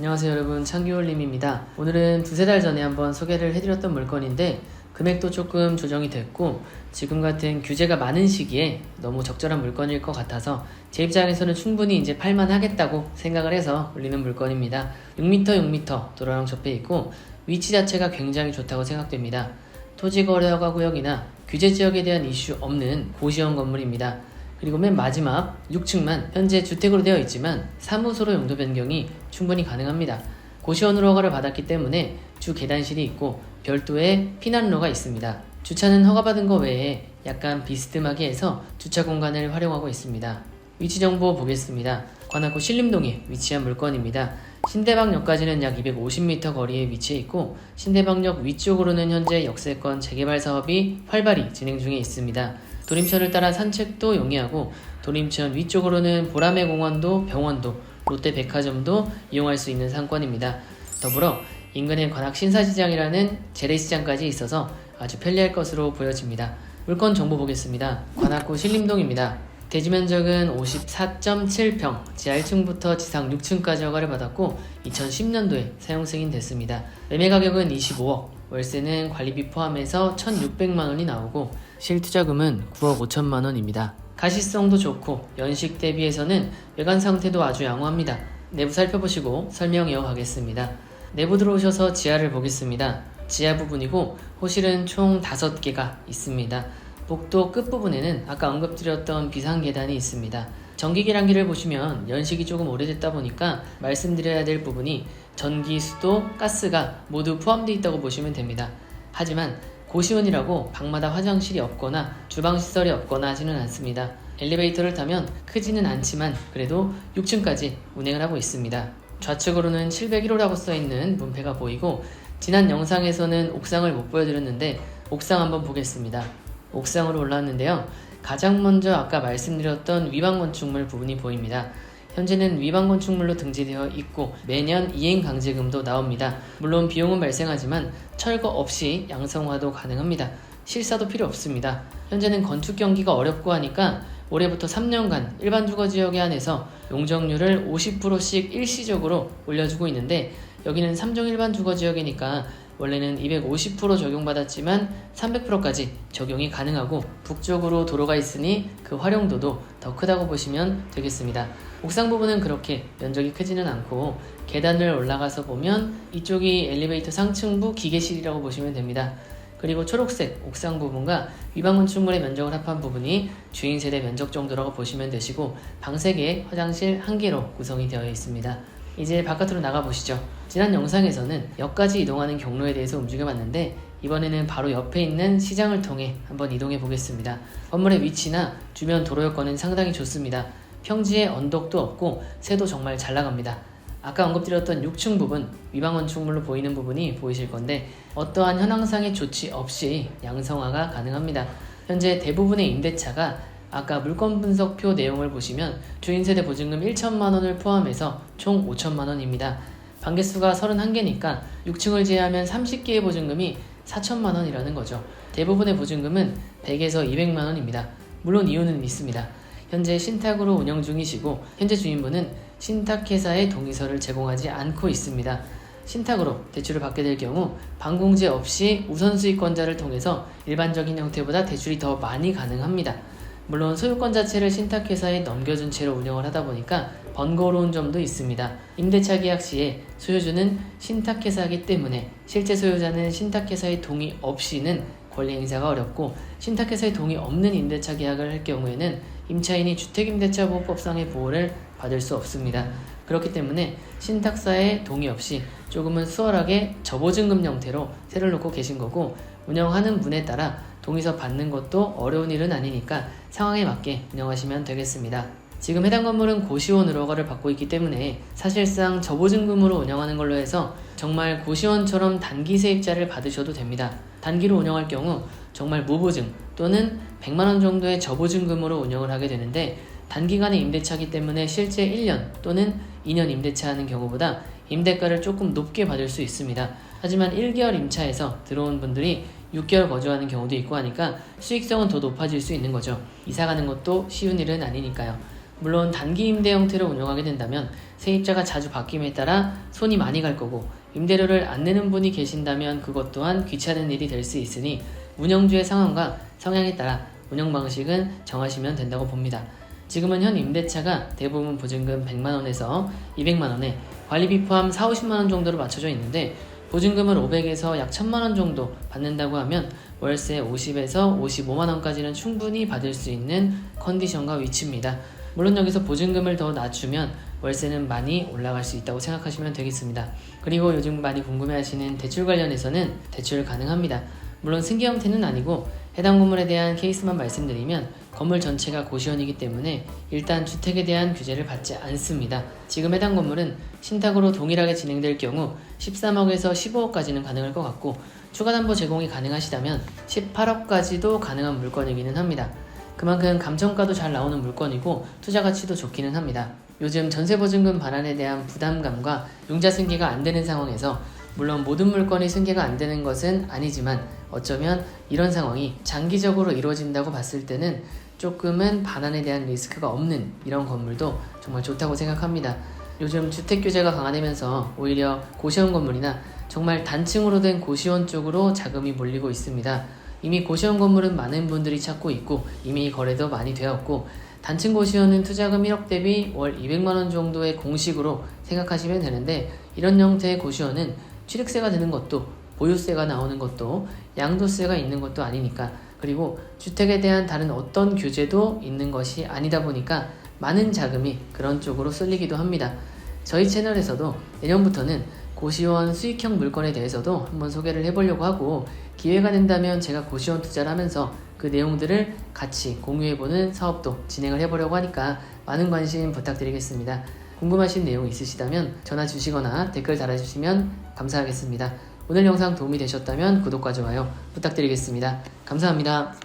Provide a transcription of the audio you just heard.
안녕하세요 여러분, 창규올림입니다. 오늘은 두세 달 전에 한번 소개를 해드렸던 물건인데 금액도 조금 조정이 됐고 지금 같은 규제가 많은 시기에 너무 적절한 물건일 것 같아서 제 입장에서는 충분히 이제 팔만 하겠다고 생각을 해서 올리는 물건입니다. 6m 도로랑 접해 있고 위치 자체가 굉장히 좋다고 생각됩니다. 토지거래허가 구역이나 규제 지역에 대한 이슈 없는 고시원 건물입니다. 그리고 맨 마지막 6층만 현재 주택으로 되어 있지만 사무소로 용도 변경이 충분히 가능합니다. 고시원으로 허가를 받았기 때문에 주 계단실이 있고 별도의 피난로가 있습니다. 주차는 허가받은 것 외에 약간 비스듬하게 해서 주차 공간을 활용하고 있습니다. 위치 정보 보겠습니다. 관악구 신림동에 위치한 물건입니다. 신대방역까지는 약 250m 거리에 위치해 있고 신대방역 위쪽으로는 현재 역세권 재개발 사업이 활발히 진행 중에 있습니다. 도림천을 따라 산책도 용이하고 도림천 위쪽으로는 보라매 공원도 병원도 롯데백화점도 이용할 수 있는 상권입니다. 더불어 인근에 관악 신사시장이라는 재래시장까지 있어서 아주 편리할 것으로 보여집니다. 물건 정보 보겠습니다. 관악구 신림동입니다. 대지 면적은 54.7평, 지하 1층부터 지상 6층까지 허가를 받았고 2010년도에 사용 승인됐습니다. 매매 가격은 25억, 월세는 관리비 포함해서 1,600만원이 나오고 실투자금은 9억 5천만원입니다. 가시성도 좋고 연식 대비해서는 외관 상태도 아주 양호합니다. 내부 살펴보시고 설명 이어가겠습니다. 내부 들어오셔서 지하를 보겠습니다. 지하 부분이고 호실은 총 5개가 있습니다. 복도 끝부분에는 아까 언급드렸던 비상계단이 있습니다. 전기계량기를 보시면 연식이 조금 오래됐다 보니까 말씀드려야 될 부분이 전기, 수도, 가스가 모두 포함되어 있다고 보시면 됩니다. 하지만 고시원이라고 방마다 화장실이 없거나 주방시설이 없거나 하지는 않습니다. 엘리베이터를 타면 크지는 않지만 그래도 6층까지 운행을 하고 있습니다. 좌측으로는 701호라고 써있는 문패가 보이고 지난 영상에서는 옥상을 못 보여드렸는데 옥상 한번 보겠습니다. 옥상으로 올라왔는데요. 가장 먼저 아까 말씀드렸던 위반건축물 부분이 보입니다. 현재는 위반건축물로 등재되어 있고 매년 이행강제금도 나옵니다. 물론 비용은 발생하지만 철거 없이 양성화도 가능합니다. 실사도 필요 없습니다. 현재는 건축 경기가 어렵고 하니까 올해부터 3년간 일반 주거지역에 한해서 용적률을 50%씩 일시적으로 올려주고 있는데 여기는 3종 일반 주거지역이니까 원래는 250% 적용받았지만 300%까지 적용이 가능하고 북쪽으로 도로가 있으니 그 활용도도 더 크다고 보시면 되겠습니다. 옥상 부분은 그렇게 면적이 크지는 않고 계단을 올라가서 보면 이쪽이 엘리베이터 상층부 기계실이라고 보시면 됩니다. 그리고 초록색 옥상 부분과 위반 건축물의 면적을 합한 부분이 주인 세대 면적 정도라고 보시면 되시고 방 3개, 화장실 1개로 구성이 되어 있습니다. 이제 바깥으로 나가보시죠. 지난 영상에서는 역까지 이동하는 경로에 대해서 움직여봤는데 이번에는 바로 옆에 있는 시장을 통해 한번 이동해 보겠습니다. 건물의 위치나 주변 도로 여건은 상당히 좋습니다. 평지에 언덕도 없고 새도 정말 잘 나갑니다. 아까 언급드렸던 6층 부분, 위반 건축물로 보이는 부분이 보이실 건데 어떠한 현황상의 조치 없이 양성화가 가능합니다. 현재 대부분의 임대차가 아까 물건 분석표 내용을 보시면 주인세대 보증금 1천만원을 포함해서 총 5천만원입니다. 방개수가 31개니까 6층을 제외하면 30개의 보증금이 4천만원이라는 거죠. 대부분의 보증금은 100에서 200만원입니다. 물론 이유는 있습니다. 현재 신탁으로 운영 중이시고 현재 주인분은 신탁회사의 동의서를 제공하지 않고 있습니다. 신탁으로 대출을 받게 될 경우 반공제 없이 우선수익권자를 통해서 일반적인 형태보다 대출이 더 많이 가능합니다. 물론 소유권 자체를 신탁회사에 넘겨준 채로 운영을 하다 보니까 번거로운 점도 있습니다. 임대차 계약 시에 소유주는 신탁회사이기 때문에 실제 소유자는 신탁회사의 동의 없이는 권리 행사가 어렵고 신탁회사의 동의 없는 임대차 계약을 할 경우에는 임차인이 주택임대차보호법상의 보호를 받을 수 없습니다. 그렇기 때문에 신탁사의 동의 없이 조금은 수월하게 저보증금 형태로 세를 놓고 계신 거고 운영하는 분에 따라 동의서 받는 것도 어려운 일은 아니니까 상황에 맞게 운영하시면 되겠습니다. 지금 해당 건물은 고시원으로 허가를 받고 있기 때문에 사실상 저보증금으로 운영하는 걸로 해서 정말 고시원처럼 단기 세입자를 받으셔도 됩니다. 단기로 운영할 경우 정말 무보증 또는 100만원 정도의 저보증금으로 운영을 하게 되는데 단기간의 임대차이기 때문에 실제 1년 또는 2년 임대차 하는 경우보다 임대가를 조금 높게 받을 수 있습니다. 하지만 1개월 임차에서 들어온 분들이 6개월 거주하는 경우도 있고 하니까 수익성은 더 높아질 수 있는 거죠. 이사 가는 것도 쉬운 일은 아니니까요. 물론 단기 임대 형태로 운영하게 된다면 세입자가 자주 바뀜에 따라 손이 많이 갈 거고, 임대료를 안 내는 분이 계신다면 그것 또한 귀찮은 일이 될 수 있으니 운영주의 상황과 성향에 따라 운영 방식은 정하시면 된다고 봅니다. 지금은 현 임대차가 대부분 보증금 100만원에서 200만원에 관리비 포함 4, 50만원 정도로 맞춰져 있는데, 보증금을 500에서 약 1000만원 정도 받는다고 하면 월세 50에서 55만원까지는 충분히 받을 수 있는 컨디션과 위치입니다. 물론 여기서 보증금을 더 낮추면 월세는 많이 올라갈 수 있다고 생각하시면 되겠습니다. 그리고 요즘 많이 궁금해하시는 대출 관련해서는 대출 가능합니다. 물론 승계 형태는 아니고 해당 건물에 대한 케이스만 말씀드리면 건물 전체가 고시원이기 때문에 일단 주택에 대한 규제를 받지 않습니다. 지금 해당 건물은 신탁으로 동일하게 진행될 경우 13억에서 15억까지는 가능할 것 같고, 추가 담보 제공이 가능하시다면 18억까지도 가능한 물건이기는 합니다. 그만큼 감정가도 잘 나오는 물건이고 투자 가치도 좋기는 합니다. 요즘 전세보증금 반환에 대한 부담감과 융자 승계가 안 되는 상황에서, 물론 모든 물건이 승계가 안 되는 것은 아니지만 어쩌면 이런 상황이 장기적으로 이루어진다고 봤을 때는 조금은 반환에 대한 리스크가 없는 이런 건물도 정말 좋다고 생각합니다. 요즘 주택 규제가 강화되면서 오히려 고시원 건물이나 정말 단층으로 된 고시원 쪽으로 자금이 몰리고 있습니다. 이미 고시원 건물은 많은 분들이 찾고 있고 이미 거래도 많이 되었고, 단층 고시원은 투자금 1억 대비 월 200만원 정도의 공식으로 생각하시면 되는데, 이런 형태의 고시원은 취득세가 드는 것도 보유세가 나오는 것도 양도세가 있는 것도 아니니까, 그리고 주택에 대한 다른 어떤 규제도 있는 것이 아니다 보니까 많은 자금이 그런 쪽으로 쏠리기도 합니다. 저희 채널에서도 내년부터는 고시원 수익형 물건에 대해서도 한번 소개를 해보려고 하고, 기회가 된다면 제가 고시원 투자를 하면서 그 내용들을 같이 공유해보는 사업도 진행을 해보려고 하니까 많은 관심 부탁드리겠습니다. 궁금하신 내용 있으시다면 전화 주시거나 댓글 달아주시면 감사하겠습니다. 오늘 영상 도움이 되셨다면 구독과 좋아요 부탁드리겠습니다. 감사합니다.